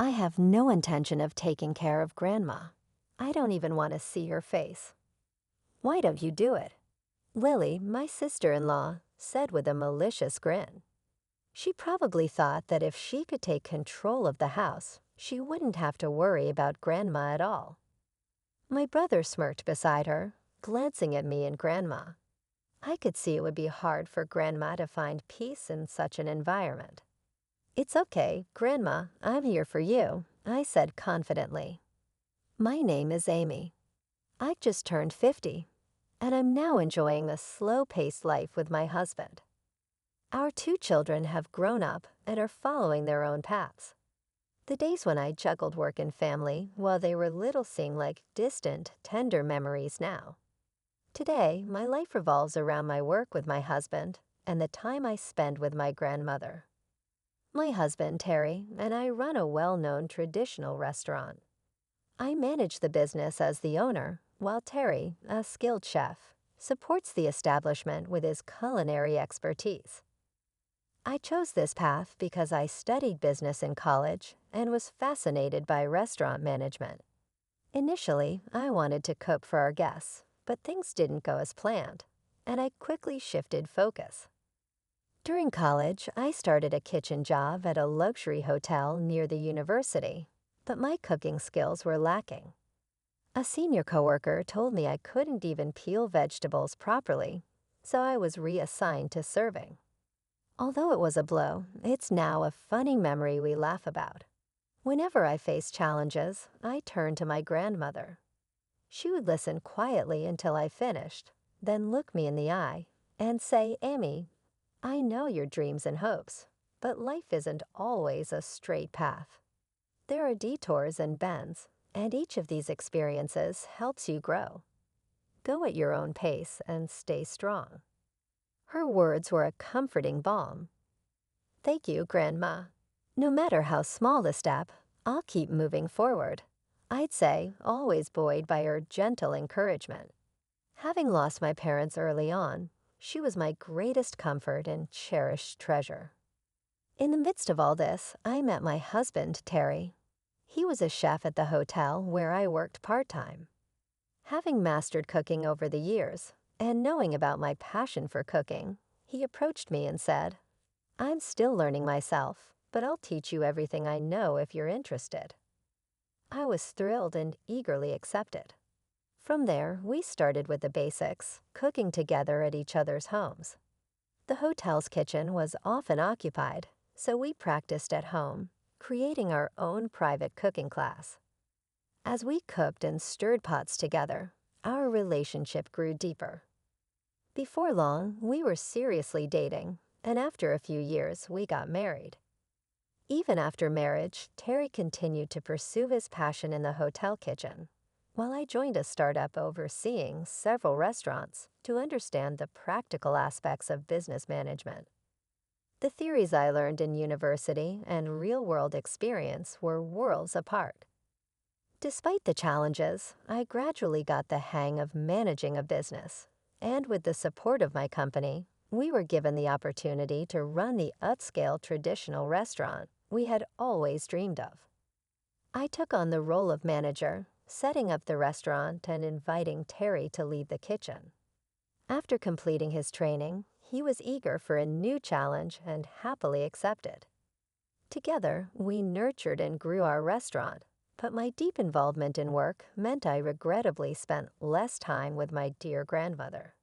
I have no intention of taking care of Grandma. I don't even want to see her face. Why don't you do it? Lily, my sister-in-law, said with a malicious grin. She probably thought that if she could take control of the house, she wouldn't have to worry about Grandma at all. My brother smirked beside her, glancing at me and Grandma. I could see it would be hard for Grandma to find peace in such an environment. "It's okay, Grandma, I'm here for you," I said confidently. "My name is Amy. I just turned 50, and I'm now enjoying the slow-paced life with my husband. Our 2 children have grown up and are following their own paths. The days when I juggled work and family while they were little seem like distant, tender memories now. Today, my life revolves around my work with my husband and the time I spend with my grandmother. My husband, Terry, and I run a well-known traditional restaurant. I manage the business as the owner, while Terry, a skilled chef, supports the establishment with his culinary expertise. I chose this path because I studied business in college and was fascinated by restaurant management. Initially, I wanted to cook for our guests, but things didn't go as planned, and I quickly shifted focus. During college, I started a kitchen job at a luxury hotel near the university, but my cooking skills were lacking. A senior coworker told me I couldn't even peel vegetables properly, so I was reassigned to serving. Although it was a blow, it's now a funny memory we laugh about. Whenever I face challenges, I turned to my grandmother. She would listen quietly until I finished, then look me in the eye and say, "Amy, I know your dreams and hopes, but life isn't always a straight path. There are detours and bends, and each of these experiences helps you grow. Go at your own pace and stay strong." Her words were a comforting balm. Thank you, Grandma. No matter how small the step, I'll keep moving forward. I'd say, always buoyed by her gentle encouragement. Having lost my parents early on, she was my greatest comfort and cherished treasure. In the midst of all this, I met my husband, Terry. He was a chef at the hotel where I worked part-time. Having mastered cooking over the years, and knowing about my passion for cooking, he approached me and said, "I'm still learning myself, but I'll teach you everything I know if you're interested." I was thrilled and eagerly accepted. From there, we started with the basics, cooking together at each other's homes. The hotel's kitchen was often occupied, so we practiced at home, creating our own private cooking class. As we cooked and stirred pots together, our relationship grew deeper. Before long, we were seriously dating, and after a few years, we got married. Even after marriage, Terry continued to pursue his passion in the hotel kitchen, while I joined a startup overseeing several restaurants to understand the practical aspects of business management. The theories I learned in university and real-world experience were worlds apart. Despite the challenges, I gradually got the hang of managing a business, and with the support of my company, we were given the opportunity to run the upscale traditional restaurant we had always dreamed of. I took on the role of manager, setting up the restaurant and inviting Terry to lead the kitchen. After completing his training, he was eager for a new challenge and happily accepted. Together, we nurtured and grew our restaurant, but my deep involvement in work meant I regrettably spent less time with my dear grandmother.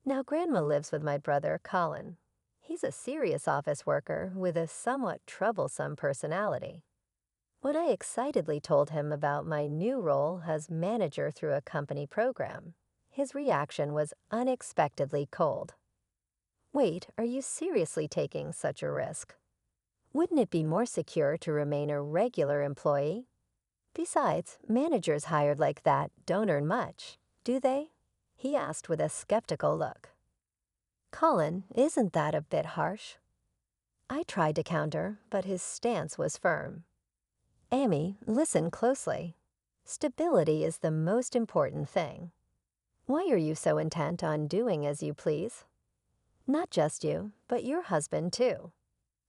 Now Grandma lives with my brother, Colin. He's a serious office worker with a somewhat troublesome personality. When I excitedly told him about my new role as manager through a company program, his reaction was unexpectedly cold. "Wait, are you seriously taking such a risk? Wouldn't it be more secure to remain a regular employee? Besides, managers hired like that don't earn much, do they?" he asked with a skeptical look. "Colin, isn't that a bit harsh?" I tried to counter, but his stance was firm. "Amy, listen closely. Stability is the most important thing. Why are you so intent on doing as you please? Not just you, but your husband too.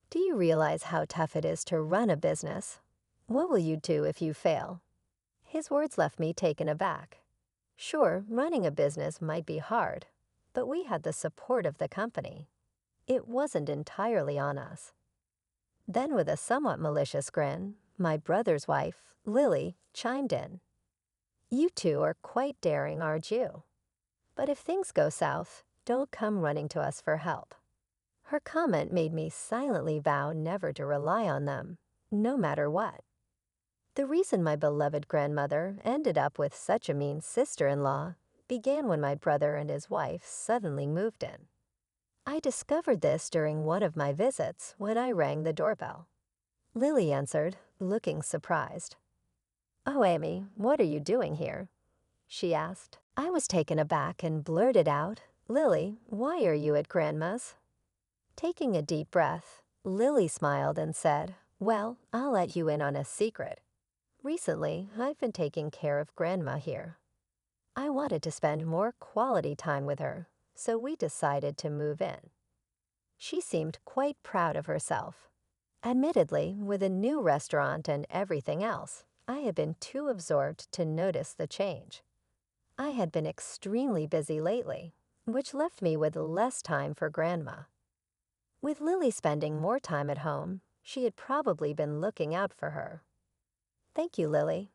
Do you realize how tough it is to run a business? What will you do if you fail? His words left me taken aback. Sure, running a business might be hard, but we had the support of the company. It wasn't entirely on us. Then, with a somewhat malicious grin, my brother's wife, Lily, chimed in. You two are quite daring, aren't you? But if things go south, don't come running to us for help. Her comment made me silently vow never to rely on them, no matter what. The reason my beloved grandmother ended up with such a mean sister-in-law began when my brother and his wife suddenly moved in. I discovered this during one of my visits when I rang the doorbell. Lily answered, looking surprised. "Oh, Amy, what are you doing here?" she asked. I was taken aback and blurted out, "Lily, why are you at Grandma's?" Taking a deep breath, Lily smiled and said, "Well, I'll let you in on a secret. Recently, I've been taking care of Grandma here. I wanted to spend more quality time with her, so we decided to move in." She seemed quite proud of herself. Admittedly, with a new restaurant and everything else, I had been too absorbed to notice the change. I had been extremely busy lately, which left me with less time for Grandma. With Lily spending more time at home, she had probably been looking out for her. "Thank you, Lily.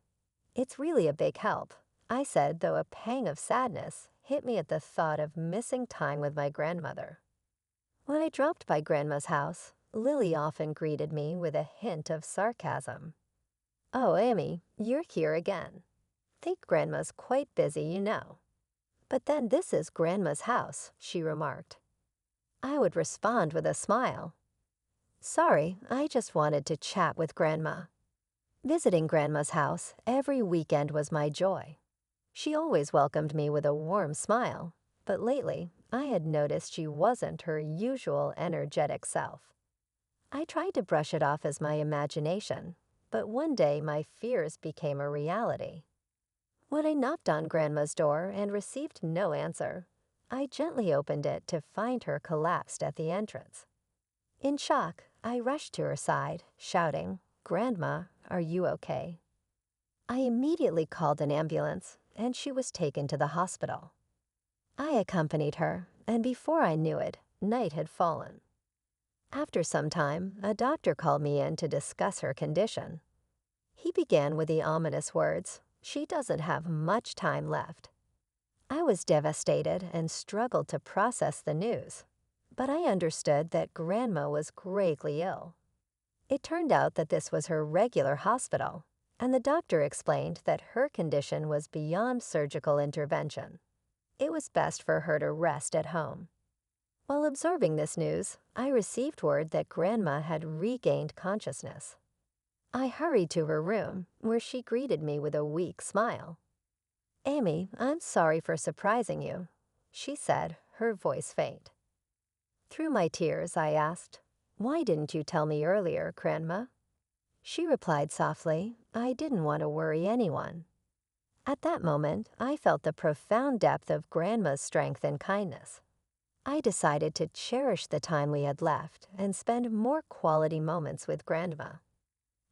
It's really a big help," I said, though a pang of sadness hit me at the thought of missing time with my grandmother. When I dropped by Grandma's house, Lily often greeted me with a hint of sarcasm. "Oh, Amy, you're here again. Think Grandma's quite busy, you know." "But then this is Grandma's house," she remarked. I would respond with a smile. "Sorry, I just wanted to chat with Grandma." Visiting Grandma's house every weekend was my joy. She always welcomed me with a warm smile, but lately I had noticed she wasn't her usual energetic self. I tried to brush it off as my imagination, but one day my fears became a reality. When I knocked on Grandma's door and received no answer, I gently opened it to find her collapsed at the entrance. In shock, I rushed to her side, shouting, "Grandma, are you okay?" I immediately called an ambulance, and she was taken to the hospital. I accompanied her, and before I knew it, night had fallen. After some time, a doctor called me in to discuss her condition. He began with the ominous words, "She doesn't have much time left." I was devastated and struggled to process the news, but I understood that Grandma was greatly ill. It turned out that this was her regular hospital, and the doctor explained that her condition was beyond surgical intervention. It was best for her to rest at home. While absorbing this news, I received word that Grandma had regained consciousness. I hurried to her room, where she greeted me with a weak smile. "Amy, I'm sorry for surprising you," she said, her voice faint. Through my tears, I asked, "Why didn't you tell me earlier, Grandma?" She replied softly, "I didn't want to worry anyone." At that moment, I felt the profound depth of Grandma's strength and kindness. I decided to cherish the time we had left and spend more quality moments with Grandma.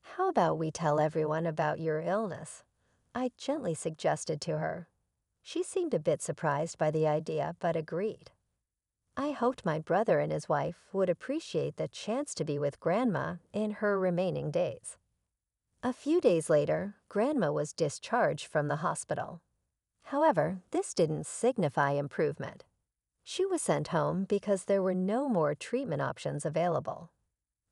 "How about we tell everyone about your illness?" I gently suggested to her. She seemed a bit surprised by the idea, but agreed. I hoped my brother and his wife would appreciate the chance to be with Grandma in her remaining days. A few days later, Grandma was discharged from the hospital. However, this didn't signify improvement. She was sent home because there were no more treatment options available.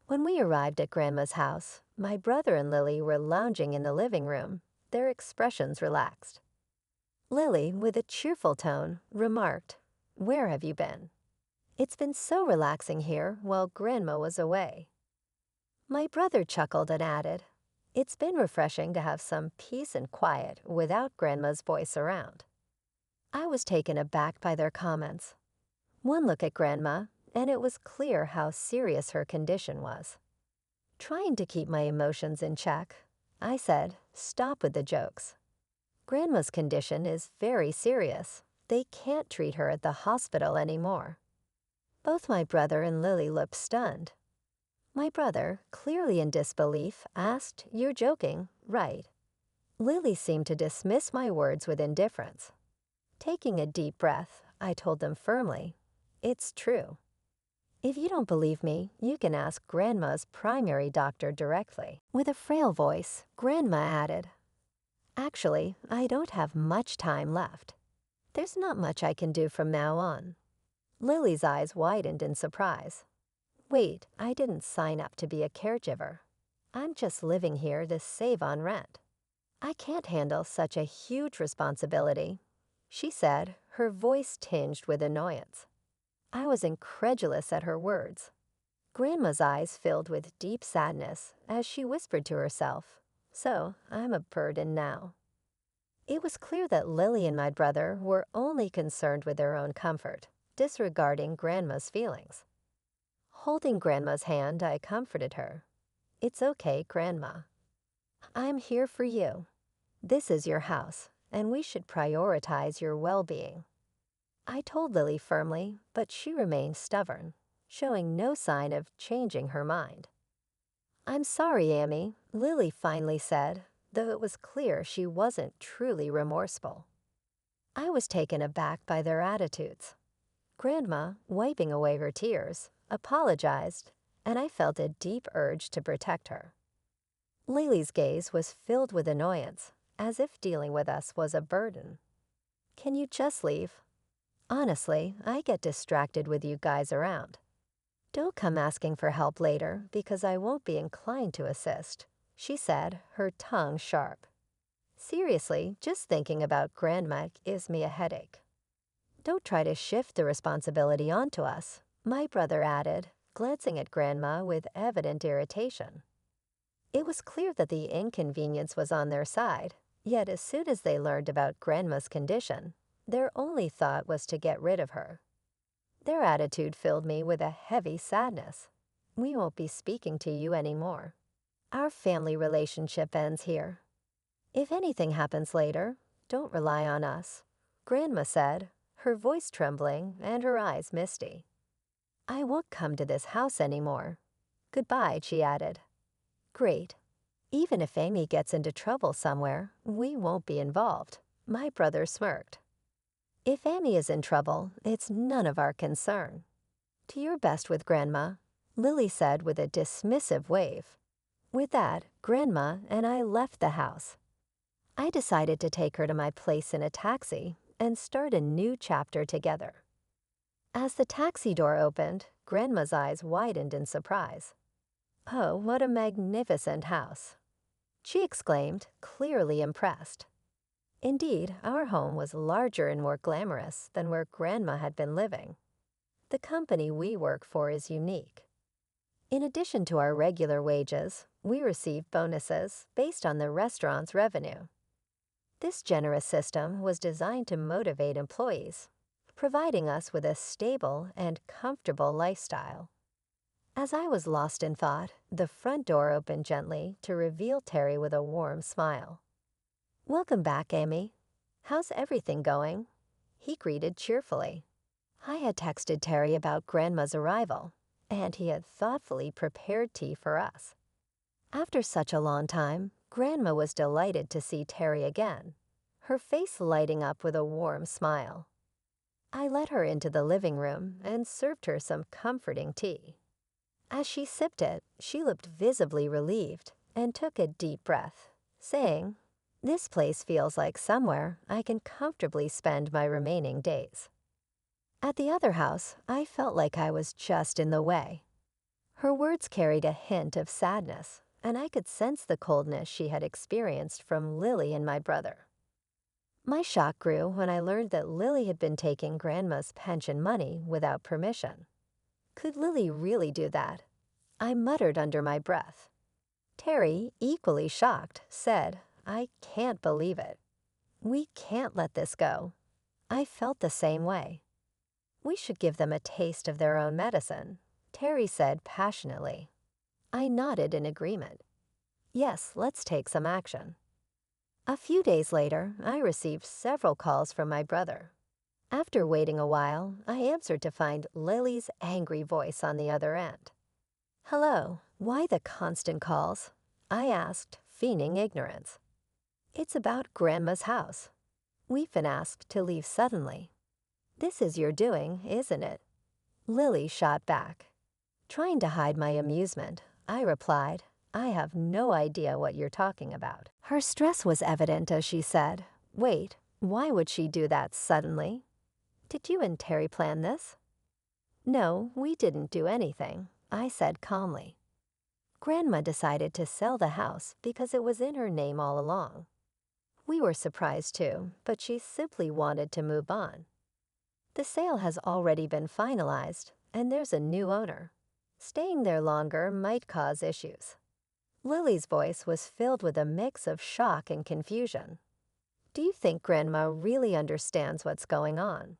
When we arrived at Grandma's house, my brother and Lily were lounging in the living room, their expressions relaxed. Lily, with a cheerful tone, remarked, "Where have you been? It's been so relaxing here while Grandma was away." My brother chuckled and added, "It's been refreshing to have some peace and quiet without Grandma's voice around." I was taken aback by their comments. One look at Grandma, and it was clear how serious her condition was. Trying to keep my emotions in check, I said, "Stop with the jokes. Grandma's condition is very serious. They can't treat her at the hospital anymore." Both my brother and Lily looked stunned. My brother, clearly in disbelief, asked, "You're joking, right?" Lily seemed to dismiss my words with indifference. Taking a deep breath, I told them firmly, "It's true. If you don't believe me, you can ask Grandma's primary doctor directly." With a frail voice, Grandma added, "Actually, I don't have much time left. There's not much I can do from now on." Lily's eyes widened in surprise. "Wait, I didn't sign up to be a caregiver. I'm just living here to save on rent. I can't handle such a huge responsibility," she said, her voice tinged with annoyance. I was incredulous at her words. Grandma's eyes filled with deep sadness as she whispered to herself, "So I'm a burden now." It was clear that Lily and my brother were only concerned with their own comfort, disregarding Grandma's feelings. Holding Grandma's hand, I comforted her. "It's okay, Grandma. I'm here for you. This is your house, and we should prioritize your well-being." I told Lily firmly, but she remained stubborn, showing no sign of changing her mind. "I'm sorry, Amy," Lily finally said, though it was clear she wasn't truly remorseful. I was taken aback by their attitudes. Grandma, wiping away her tears, apologized, and I felt a deep urge to protect her. Lily's gaze was filled with annoyance, as if dealing with us was a burden. "Can you just leave? Honestly, I get distracted with you guys around. Don't come asking for help later because I won't be inclined to assist," she said, her tongue sharp. "Seriously, just thinking about Grandma gives me a headache." "Don't try to shift the responsibility onto us," my brother added, glancing at Grandma with evident irritation. It was clear that the inconvenience was on their side, yet as soon as they learned about Grandma's condition, their only thought was to get rid of her. Their attitude filled me with a heavy sadness. "We won't be speaking to you anymore. Our family relationship ends here. If anything happens later, don't rely on us," Grandma said, her voice trembling and her eyes misty. "I won't come to this house anymore. Goodbye," she added. "Great. Even if Amy gets into trouble somewhere, we won't be involved," my brother smirked. "If Amy is in trouble, it's none of our concern." "To your best with Grandma," Lily said with a dismissive wave. With that, Grandma and I left the house. I decided to take her to my place in a taxi and start a new chapter together. As the taxi door opened, Grandma's eyes widened in surprise. "Oh, what a magnificent house!" she exclaimed, clearly impressed. Indeed, our home was larger and more glamorous than where Grandma had been living. The company we work for is unique. In addition to our regular wages, we receive bonuses based on the restaurant's revenue. This generous system was designed to motivate employees, providing us with a stable and comfortable lifestyle. As I was lost in thought, the front door opened gently to reveal Terry with a warm smile. "Welcome back, Amy. How's everything going?" he greeted cheerfully. I had texted Terry about Grandma's arrival, and he had thoughtfully prepared tea for us. After such a long time, Grandma was delighted to see Terry again, her face lighting up with a warm smile. I led her into the living room and served her some comforting tea. As she sipped it, she looked visibly relieved and took a deep breath, saying, "This place feels like somewhere I can comfortably spend my remaining days." At the other house, I felt like I was just in the way. Her words carried a hint of sadness, and I could sense the coldness she had experienced from Lily and my brother. My shock grew when I learned that Lily had been taking Grandma's pension money without permission. Could Lily really do that? I muttered under my breath. Terry, equally shocked, said, "I can't believe it. We can't let this go." I felt the same way. "We should give them a taste of their own medicine," Terry said passionately. I nodded in agreement. "Yes, let's take some action." A few days later, I received several calls from my brother. After waiting a while, I answered to find Lily's angry voice on the other end. "Hello, Why the constant calls? I asked, feigning ignorance. It's about Grandma's house. We've been asked to leave suddenly. This is your doing, isn't it? Lily shot back. Trying to hide my amusement, I replied, I have no idea what you're talking about. Her stress was evident as she said, Wait, why would she do that suddenly? Did you and Terry plan this? No, we didn't do anything, I said calmly. Grandma decided to sell the house because it was in her name all along. We were surprised too, but she simply wanted to move on. The sale has already been finalized, and there's a new owner. Staying there longer might cause issues. Lily's voice was filled with a mix of shock and confusion. Do you think Grandma really understands what's going on?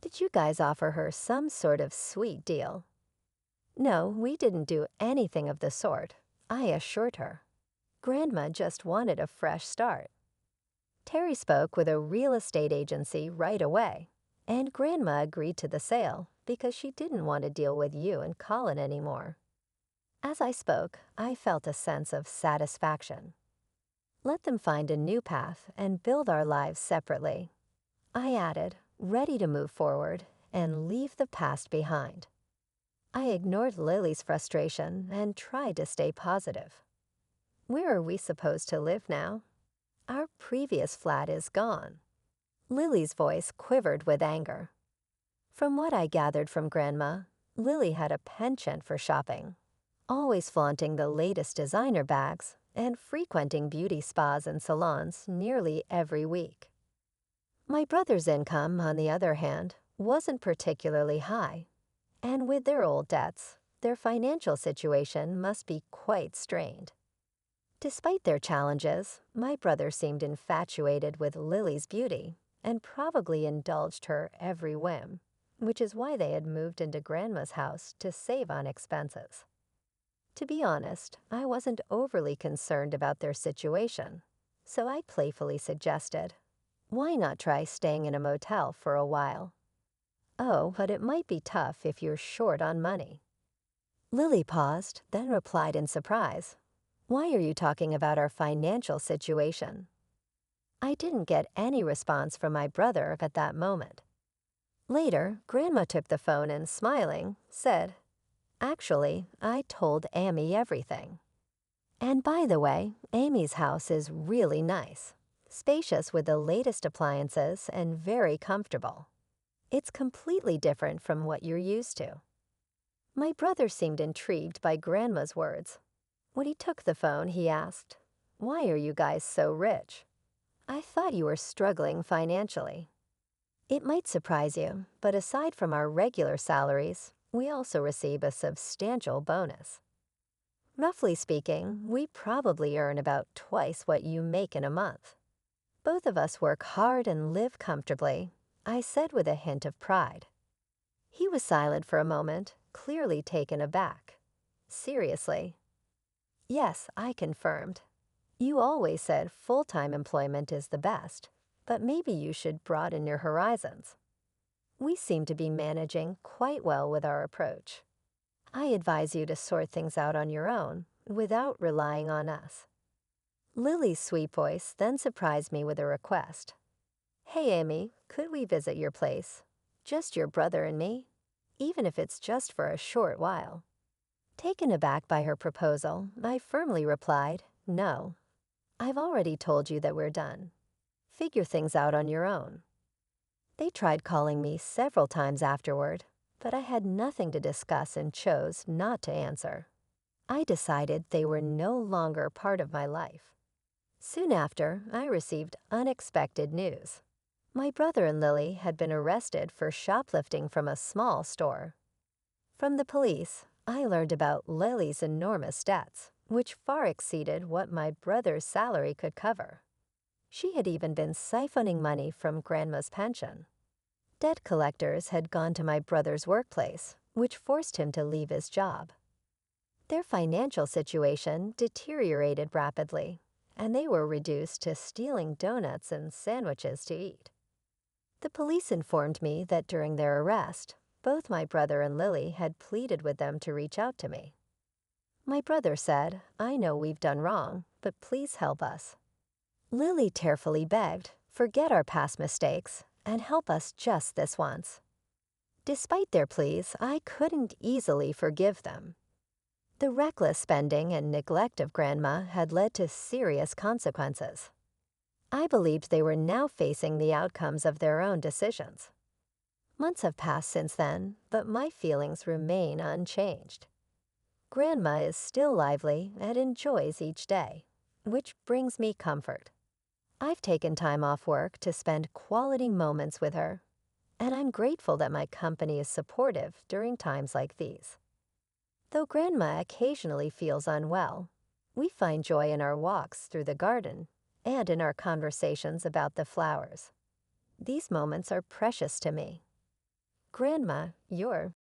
Did you guys offer her some sort of sweet deal? No, we didn't do anything of the sort, I assured her. Grandma just wanted a fresh start. Terry spoke with a real estate agency right away, and Grandma agreed to the sale because she didn't want to deal with you and Colin anymore. As I spoke, I felt a sense of satisfaction. Let them find a new path and build our lives separately. I added, ready to move forward and leave the past behind. I ignored Lily's frustration and tried to stay positive. Where are we supposed to live now? Our previous flat is gone. Lily's voice quivered with anger. From what I gathered from Grandma, Lily had a penchant for shopping, always flaunting the latest designer bags and frequenting beauty spas and salons nearly every week. My brother's income, on the other hand, wasn't particularly high, and with their old debts, their financial situation must be quite strained. Despite their challenges, my brother seemed infatuated with Lily's beauty and probably indulged her every whim, which is why they had moved into Grandma's house to save on expenses. To be honest, I wasn't overly concerned about their situation, so I playfully suggested, why not try staying in a motel for a while? Oh, but it might be tough if you're short on money. Lily paused, then replied in surprise, Why are you talking about our financial situation? I didn't get any response from my brother at that moment. Later, Grandma took the phone and, smiling, said, Actually, I told Amy everything. And by the way, Amy's house is really nice, spacious with the latest appliances and very comfortable. It's completely different from what you're used to. My brother seemed intrigued by Grandma's words. When he took the phone, he asked, Why are you guys so rich? I thought you were struggling financially. It might surprise you, but aside from our regular salaries, we also receive a substantial bonus. Roughly speaking, we probably earn about twice what you make in a month. Both of us work hard and live comfortably, I said with a hint of pride. He was silent for a moment, clearly taken aback. Seriously? Yes, I confirmed. You always said full-time employment is the best, but maybe you should broaden your horizons. We seem to be managing quite well with our approach. I advise you to sort things out on your own, without relying on us. Lily's sweet voice then surprised me with a request. Hey, Amy, could we visit your place? Just your brother and me? Even if it's just for a short while. Taken aback by her proposal, I firmly replied, No. I've already told you that we're done. Figure things out on your own. They tried calling me several times afterward, but I had nothing to discuss and chose not to answer. I decided they were no longer part of my life. Soon after, I received unexpected news. My brother and Lily had been arrested for shoplifting from a small store. From the police, I learned about Lily's enormous debts, which far exceeded what my brother's salary could cover. She had even been siphoning money from Grandma's pension. Debt collectors had gone to my brother's workplace, which forced him to leave his job. Their financial situation deteriorated rapidly, and they were reduced to stealing donuts and sandwiches to eat. The police informed me that during their arrest, both my brother and Lily had pleaded with them to reach out to me. My brother said, "I know we've done wrong, but please help us." Lily tearfully begged, "Forget our past mistakes and help us just this once." Despite their pleas, I couldn't easily forgive them. The reckless spending and neglect of Grandma had led to serious consequences. I believed they were now facing the outcomes of their own decisions. Months have passed since then, but my feelings remain unchanged. Grandma is still lively and enjoys each day, which brings me comfort. I've taken time off work to spend quality moments with her, and I'm grateful that my company is supportive during times like these. Though Grandma occasionally feels unwell, we find joy in our walks through the garden and in our conversations about the flowers. These moments are precious to me. Grandma, you're